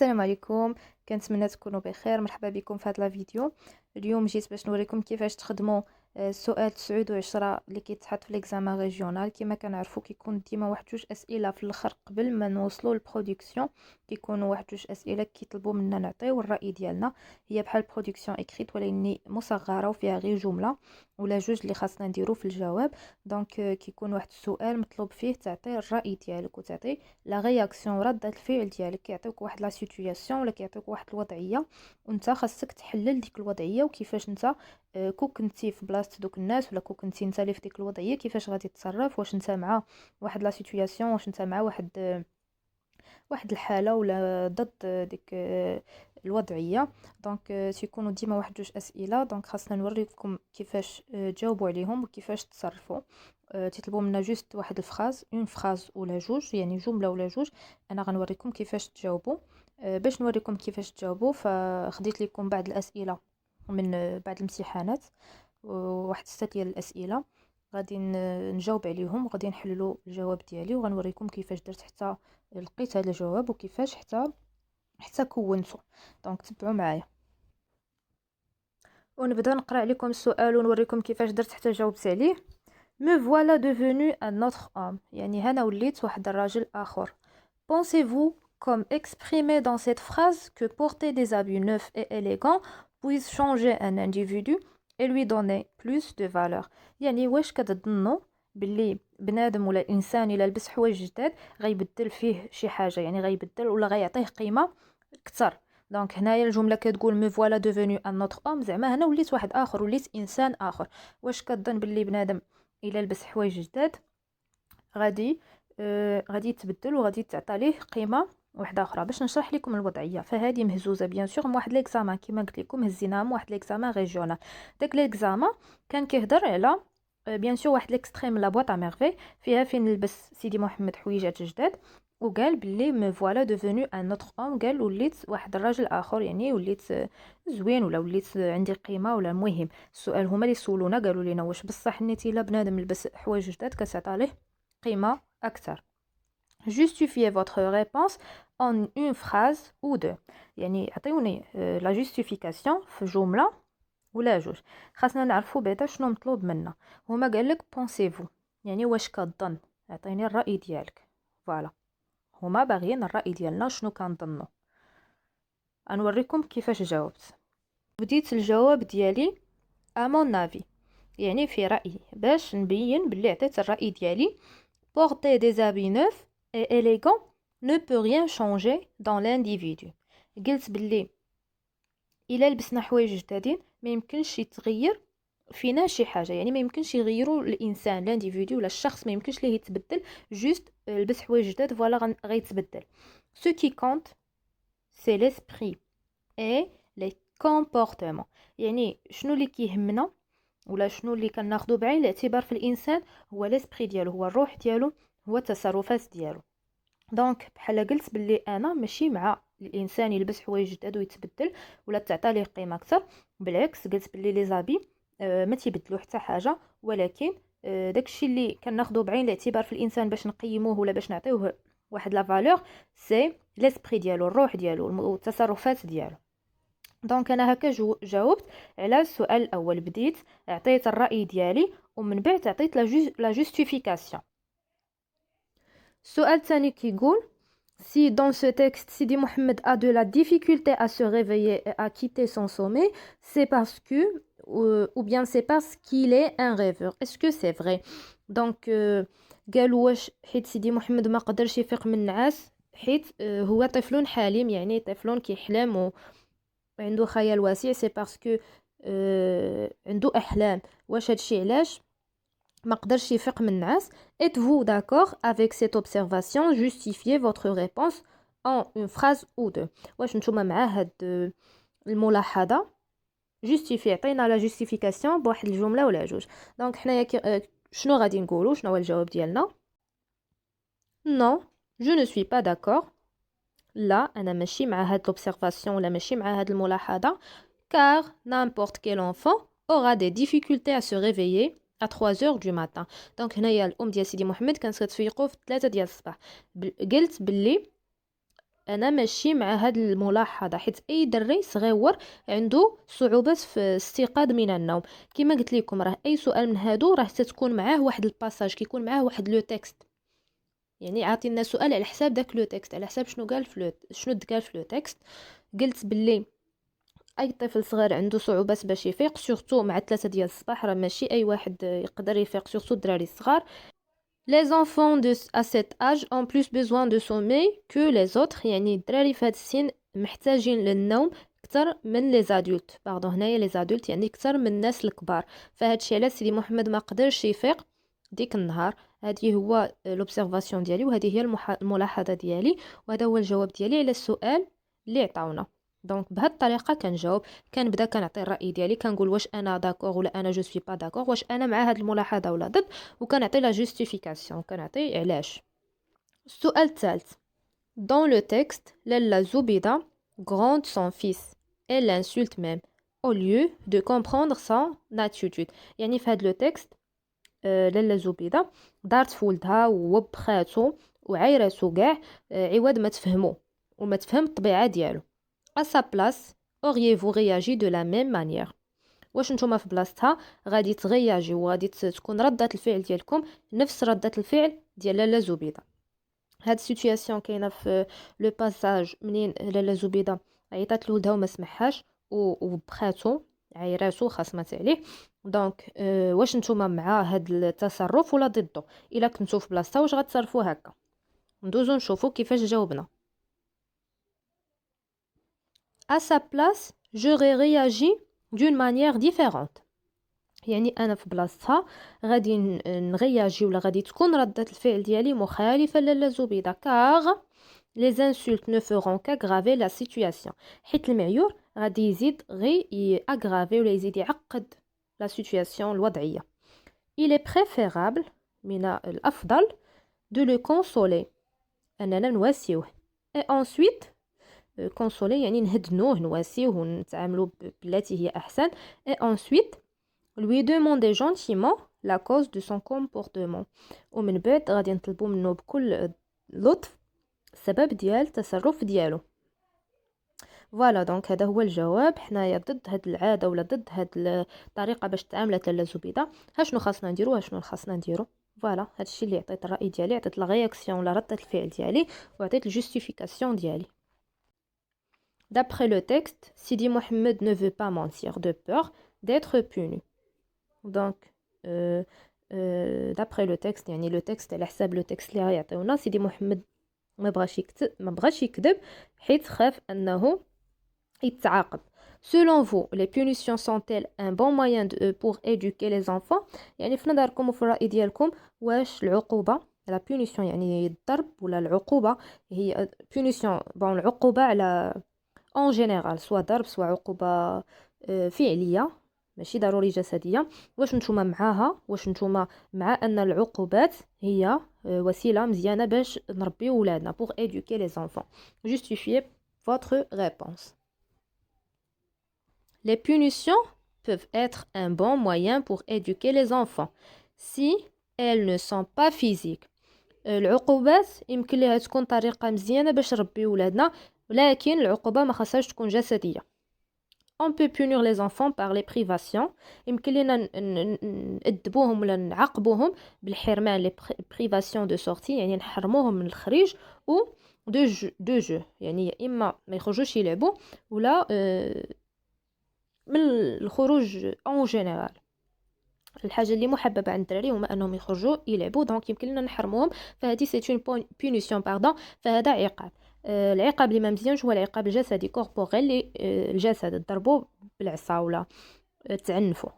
السلام عليكم. كنتمنى تكونوا بخير. مرحبا بكم في هذا الفيديو. اليوم جيت باش نوريكم كيفاش تخدموا السؤال 9 و10 اللي كيتحط في ليكزامان ريجيونال. كما كنعرفوا كيكون ديما واحد جوج اسئله في الاخر قبل ما نوصلوا للبرودكسيون. كيكونوا واحد جوج اسئله كيطلبوا منا نعطيو الراي ديالنا. هي بحال برودكسيون اكريت ولكن مصغره وفيها غير جمله ولا جوج اللي خاصنا نديرو في الجواب. دونك كيكون واحد السؤال مطلوب فيه تعطي الراي ديالك وتعطي لا رياكسيون ردة الفعل ديالك. كيعطيوك واحد لا سيتوياسيون ولا كيعطيوك واحد الوضعيه وانت خاصك تحلل ديك الوضعيه وكيفاش انت كون كنتي في بلاصه دوك الناس ولا كون كنتي انت اللي في ديك الوضعيه كيفاش غادي تتصرف. واش انت مع واحد لا سيتوياسيون، واش انت مع واحد الحاله ولا ضد ديك الوضعيه. دونك تيكونوا ديما واحد جوج اسئله. دونك خاصنا نوريكم كيفاش تجاوبوا عليهم وكيفاش تصرفوا. تطلبوا منا جوست واحد الفراز، اون فراز ولا جوج، يعني جمله ولا جوج. انا غنوريكم كيفاش تجاوبوا. باش نوريكم كيفاش تجاوبوا فخديت لكم بعض الاسئله من بعض الامتحانات، واحد 6 ديال الاسئله غادي نجاوب عليهم وغادي نحللوا الجواب ديالي وغنوريكم كيفاش درت حتى لقيت هذا الجواب وكيفاش حتى كونته. دونك تبعوا معايا ونبدا نقرا عليكم السؤال ونوريكم كيفاش درت حتى جاوبت عليه. Me voilà devenu un autre homme. يعني هنا وليت واحد الراجل آخر. Pensez-vous, comme exprimé dans cette phrase, que porter des habits neufs et élégants puisse changer un individu et lui donner plus de valeur. يعني واش كتظنوا باللي بنادم ولا انسان الا لبس حوايج جداد غيبدل فيه شي حاجه، يعني غيبدل ولا غيعطيه قيمه اكثر. دونك هنايا الجمله كتقول مي فوالا دوفوني ان نوتر اوم، زعما هنا وليت واحد اخر، وليت انسان اخر. واش كتظن باللي بنادم الا لبس حوايج جداد غادي يتبدل وغادي تعطى ليه قيمه واحده اخرى. باش نشرح لكم الوضعيه فهذه مهزوزه بيان سور من واحد ليكزامان كما قلت لكم هزيناها من واحد ليكزامان ريجيونال. داك ليكزامان كان كيهضر على بيان سور واحد ليكستريم لا بواط ا ميرفي فيها فين لبس سيدي محمد حويجات جداد وقال باللي مي فوالا دوفونو ان نوتر اوم، قال وليت واحد الراجل اخر، يعني وليت زوين ولا وليت عندي قيمه. ولا المهم السؤال هما اللي سولونا قالوا لنا واش بصح نيتي الا بنادم لبس حوايج جداد كتعطى ليه قيمه اكثر. Justifiez votre réponse en une phrase ou deux. يعني عطيوني لا جوستيفيكاسيون في جمله ولا جوج. خاصنا نعرفوا بعدا شنو مطلوب منا. هما قال لك بونسيفو، يعني واش كتظن، عطيني الراي ديالك. فوالا هما باغيين الراي ديالنا شنو كنظنوا. غنوريكم كيفاش جاوبت. بديت الجواب ديالي امون نافي، يعني في رايي، باش نبين باللي عطيت الراي ديالي. porter des habits neufs et élégants ne peut rien changer dans l'individu. قلت باللي الا لبسنا حوايج جدادين ما يمكنش يتغير فينا شي حاجه، يعني ما يمكنش يغيروا الانسان لانديفيدو ولا الشخص، ما يمكنش ليه يتبدل. جوست لبس حوايج جداد فوالا غيتبدل. ce qui compte c'est l'esprit et les comportements. يعني شنو اللي كيهمنا ولا شنو اللي كناخذوا بعين الاعتبار في الانسان هو ليسبري ديالو، هو الروح ديالو، هو التصرفات ديالو. دونك بحال قلت باللي انا ماشي مع الانسان يلبس حوايج جداد ويتبدل ولا تعطى ليه قيمه اكثر. بالعكس قلت باللي لي زابي ما تيبدلوا حتى حاجه، ولكن داكشي اللي كناخذوا بعين الاعتبار في الانسان باش نقيموه ولا باش نعطيوه واحد لا فالور سي ليسبري ديالو، الروح ديالو والتصرفات ديالو. دونك انا هكا جاوبت على السؤال الاول. بديت عطيت الراي ديالي ومن بعد عطيت لا جوستيفيكاسيون. السؤال الثاني كيقول si dans ce texte Sidi Mohamed a de la difficulté à se réveiller et à quitter son sommeil, c'est parce que ou bien c'est parce qu'il est un rêveur. Est-ce que c'est vrai? Donc قالوا واش حيت سيدي محمد ما قدرش يفيق من النعاس حيت هو طفل حليم، يعني طفل كيحلم عنده خيال واسع. سي باسكو عنده احلام. واش هادشي علاش ما قدرش يفيق من النعاس؟ êtes-vous d'accord avec cette observation? Justifiez votre réponse en une phrase ou deux. واش نتوما مع هاد الملاحظه؟ جوستيفي، عطينا لا جوستيفيكاسيون بواحد الجمله ولا جوج. دونك حنايا شنو غادي نقولوا؟ شنو هو الجواب ديالنا؟ non je ne suis pas d'accord. لا انا ماشي مع هاد l'observation ولا ماشي مع هاد الملاحظه. car n'importe quel enfant aura des difficultés à se réveiller à 3 heures du matin. دونك هنايا الام ديال سيدي محمد كانت كتفيقو في 3 ديال الصباح. قلت باللي انا ماشي مع هاد الملاحظه، حيت اي دري صغيور عنده صعوبات في الاستيقاظ من النوم. كما قلت لكم راه اي سؤال من هادو راه تتكون معاه واحد الباساج، كيكون معاه واحد لو تكست، يعني عاطينا سؤال على حساب داك لو تكست، على حساب شنو قال شنو تقال في لو تكست. قلت باللي اي طفل صغير عنده صعوبات باش يفيق، سورتو مع 3 ديال الصباح، راه ماشي اي واحد يقدر يفيق، سورتو الدراري الصغار. Les enfants à cet âge ont plus besoin de sommeil que les autres. يعني الدراري في هذا السن محتاجين للنوم اكثر من لي زادولت. باردون، هنايا لي زادولت يعني اكثر من الناس الكبار. فهاد الشيء علاش سيدي محمد ما قدرش يفيق ديك النهار. هذه هو لوبسيرفاسيون ديالي، وهذه هي الملاحظه ديالي، وهذا هو الجواب ديالي على السؤال اللي عطاونا. دونك بهاد الطريقه كنجاوب، كنبدا كنعطي الراي ديالي، كنقول واش انا داكوغ ولا انا جو سوي با داكوغ، واش انا مع هاد الملاحظه ولا ضد، وكنعطي لا جوستيفيكاسيون، كنعطي علاش. السؤال الثالث. Dans le texte, Lalla Zoubida gronde son fils et l'insulte même au lieu de comprendre son attitude. يعني في هاد لو تكست لالا زبيدة دارت في ولدها ووبخاتو وعايراتو كاع عوض ما تفهمو وما تفهم الطبيعة ديالو. À sa place, auriez-vous réagi de la même manière؟ واش نتوما في بلاصتها غادي تغياجي وغادي تكون ردة الفعل ديالكم نفس ردة الفعل ديال لالا زبيدة؟ هاد السيتوياسيون كاينه في لو باساج منين لالا زبيدة عيطات لولدها وما سمعهاش وبخاتو عايراتو خاصمت عليه. دونك واش نتوما مع هاد التصرف ولا ضده؟ الا كنتو في بلاصتها واش غتصرفوا هكا؟ ندوزو نشوفوا كيفاش جاوبنا. À sa place, j'aurais réagi d'une manière différente. يعني انا في بلاصتها غادي نغياجي ولا غادي تكون ردة الفعل ديالي مخالفة لالا زبيدة. car les insultes ne feront qu'aggraver la situation. حيت المعيور غادي يزيد غير يأغرافي ولا يزيد يعقد la situation الوضعية. il est préférable من الأفضل de le consoler أننا نواسيوه. et ensuite consoler يعني نهدنوه نواسيوه ونتعاملوا بالتي هي أحسن. et ensuite lui demander gentiment la cause de son comportement. ومن بعد غادي نطلبوا منه بكل لطف السبب ديال التصرف ديالو. فوالا دونك هذا هو الجواب. حنايا ضد هاد العاده ولا ضد هاد الطريقه باش تعاملت لالا زبيده. شنو خاصنا نديرو شنو خاصنا نديرو؟ فوالا هادشي اللي عطيت الراي ديالي، عطيت لا رياكسيون ولا رده الفعل ديالي، وعطيت الجوستيفيكاسيون ديالي. D'après le texte, Sidi Mohamed ne veut pas mentir de peur d'être puni. Donc d'après le texte يعني لو تكست على حساب لو تكست اللي غيعطيونا، سيدي محمد ما بغاش يكذب حيت خاف انه يتعاقب. Selon vous, les punitions sont-elles un bon moyen pour éduquer les enfants؟ يعني في نظركم وفي الرأي ديالكم واش العقوبة لا بونيسيون يعني الضرب ولا العقوبة هي بونيسيون بون العقوبة على اون جينيرال سواء ضرب سواء عقوبة فعلية ماشي ضروري جسديه، واش نتوما معاها؟ واش نتوما مع ان العقوبات هي وسيله مزيانه باش نربيو ولادنا pour éduquer les enfants؟ Justifiez votre réponse. Les punitions peuvent être un bon moyen pour éduquer les enfants si elles ne sont pas physiques. العقوبات يمكن لها تكون طريقه مزيانه باش نربيو ولادنا، ولكن العقوبه ما خاصهاش تكون جسديه. On peut punir les enfants par les privations. يمكن لنا نأدبوهم ولا نعاقبوهم بالحرمان لي بريفاسيون دو سورتي يعني نحرموهم من الخريج و دو جو يعني يا اما ما يخرجوش يلعبوا ولا من الخروج اون جينيرال. الحاجه اللي محببه عند الدراري هما انهم يخرجوا يلعبوا، دونك يمكن لنا نحرموهم، فهذه سي اون بونيسيون باردون، فهذا عقاب. العقاب اللي ما مزيانش هو العقاب الجسدي كوربوريل اللي الجسد ضربوا بالعصا ولا تعنفوا.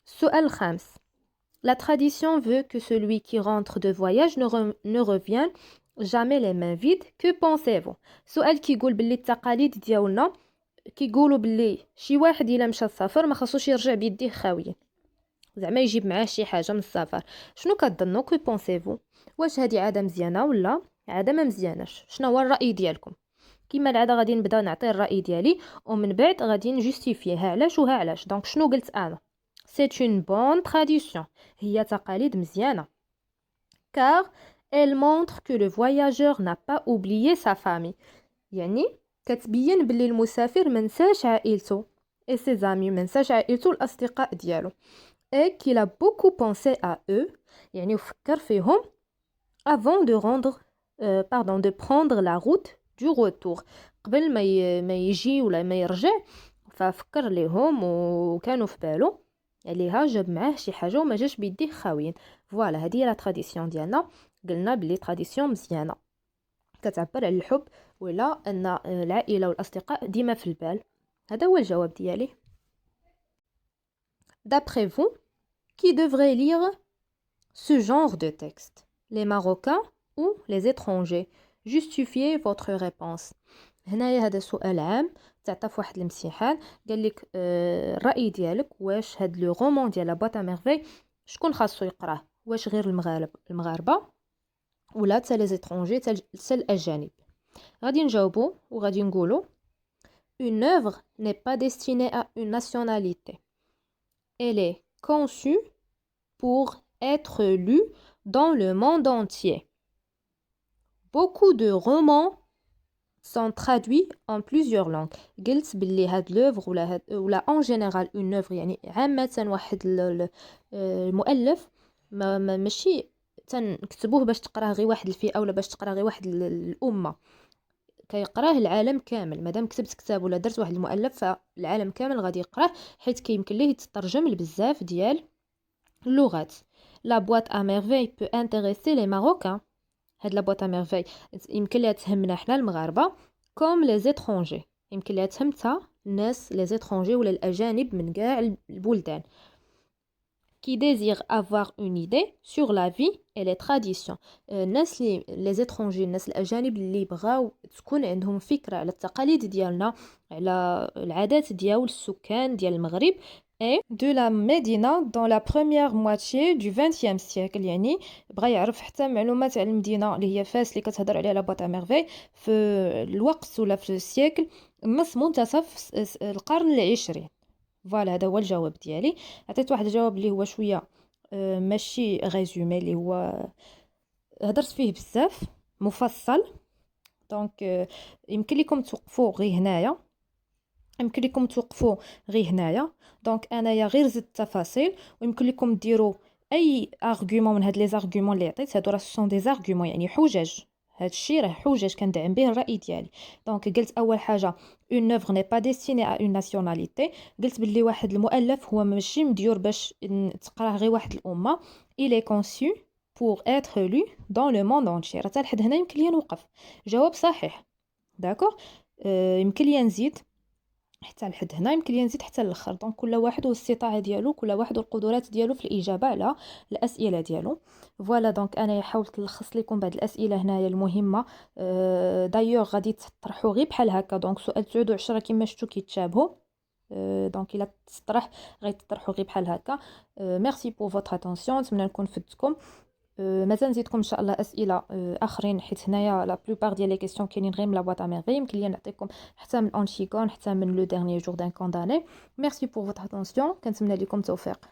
السؤال الخامس. La tradition veut que celui qui rentre de voyage ne revienne jamais les mains vides. Que pensez-vous؟ سؤال كيقول باللي التقاليد ديالنا كيقولوا باللي شي واحد الا مشى السفر ما خاصوش يرجع بيديه خاويين، زعما يجيب معاه شي حاجه من السفر. شنو كتظنوا؟ كو بونسيفو؟ واش هذه عاده مزيانه ولا عاده ما مزياناش؟ شنو هو الراي ديالكم؟ كما العاده غادي نبدا نعطي الراي ديالي ومن بعد غادي نجوستيفيها علاش وها علاش. دونك شنو قلت انا؟ سي اون بون تراديسيون، هي تقاليد مزيانه. car Elle montre que le voyageur n'a pas oublié sa famille. يعني كتبين باللي المسافر منساش عائلته et ses amis منساش عائلته الأصدقاء ديالو et qu'il a beaucoup pensé à eux يعني وفكر فيهم avant de de prendre la route du retour قبل ما يجي ولا ما يرجع ففكر ليهم وكانوا في باله عليها جاب معاه شي حاجه وما جاش بيديه خاويين. فوالا هذه هي لا تراديسيون ديالنا. قلنا بلي تراديسيون مزيانه كتعبر على الحب ولا ان العائله والاصدقاء ديما في البال. هذا هو الجواب ديالي. D'après vous, qui devrait lire ce genre de texte? Les Marocains ou les étrangers? Justifiez votre réponse. هنايا هذا سؤال عام تعطى في واحد الامتحان قال لك الراي ديالك واش هاد لو رومان ديال لا بواط ا ميرفي شكون خاصو يقراه؟ واش غير المغاربه ولا حتى لي زيترونجي حتى الاجانب؟ غادي نجاوبو وغادي نقولو une œuvre n'est pas destinée à une nationalité. Elle est conçue pour être lue dans le monde entier. Beaucoup de romans sont traduits en plusieurs langues. قلت باللي هاد لوفر ولا en général une œuvre يعني عامة واحد المؤلف ماشي تنكتبوه باش تقراه غير واحد الفئة ولا باش تقراه غير واحد الأمة. كيقراه العالم كامل. مادام كتبت كتاب ولا درت واحد المؤلف فالعالم كامل غادي يقراه حيت كيمكن ليه يترجم لبزاف ديال اللغات. La boîte à merveille peut intéresser les Marocains. هاد لا بواط ا ميرفي يمكن ليها تهمنا حنا المغاربه كوم لي زيترونجي يمكن ليها تهم حتى الناس لي زيترونجي ولا الاجانب من كاع البلدان. qui désire avoir une idée sur la vie et les traditions. الناس لي زيترونجي الناس الاجانب اللي بغاو تكون عندهم فكره على التقاليد ديالنا على العادات ديال السكان ديال المغرب et de la Médina dans la première moitié du 20e siècle. يعني بغى يعرف حتى معلومات على المدينه اللي هي فاس اللي كتهضر عليها لا بواط ا ميرفي في الوقت ولا في السيكل نص منتصف القرن العشرين. فوالا هذا هو الجواب ديالي. عطيت واحد الجواب اللي هو شويه ماشي ريزومي اللي هو هضرت فيه بزاف مفصل. دونك يمكن لكم توقفوا غير هنايا دونك انايا غير زدت التفاصيل ويمكن لكم ديروا اي ارغومون من هاد لي زارغومون اللي عطيت. هادو راه سون دي زارغومون يعني حجج. هادشي راه حجج كندعم به الراي ديالي. دونك قلت اول حاجه une œuvre n'est pas destinée à une nationalité. قلت باللي واحد المؤلف هو ماشي مديور باش تقراه غير واحد الامه. il est conçu pour être lu dans le monde entier. راه لحد هنا يمكن لي نوقف. جواب صحيح داكوغ. يمكن لي نزيد حتى لحد هنا يمكن لي نزيد حتى الاخر. دونك كل واحد والاستطاعه ديالو كل واحد والقدرات ديالو في الاجابه على الاسئله ديالو. فوالا دونك انا حاولت نلخص لكم بعض الاسئله هنايا المهمه. دايوغ غادي تطرحوا غير بحال هكا. دونك سؤال 9 و10 كما شفتوا كيتشابهوا. دونك الا تطرح غيتطرحوا غير بحال هكا. ميرسي بور فوتر اتونسيون. نتمنى نكون فدتكم. مازال نزيدكم ان شاء الله اسئله اخرين حيت هنايا لا بلوبار ديال لي كيسيون كاينين غير من لا بواط ا ميرفي. يمكن لي نعطيكم حتى من اونشيغون حتى من لو ديرنيي جور دان كونداني. ميرسي بور فوتر اتونسيون. كنتمنى لكم التوفيق.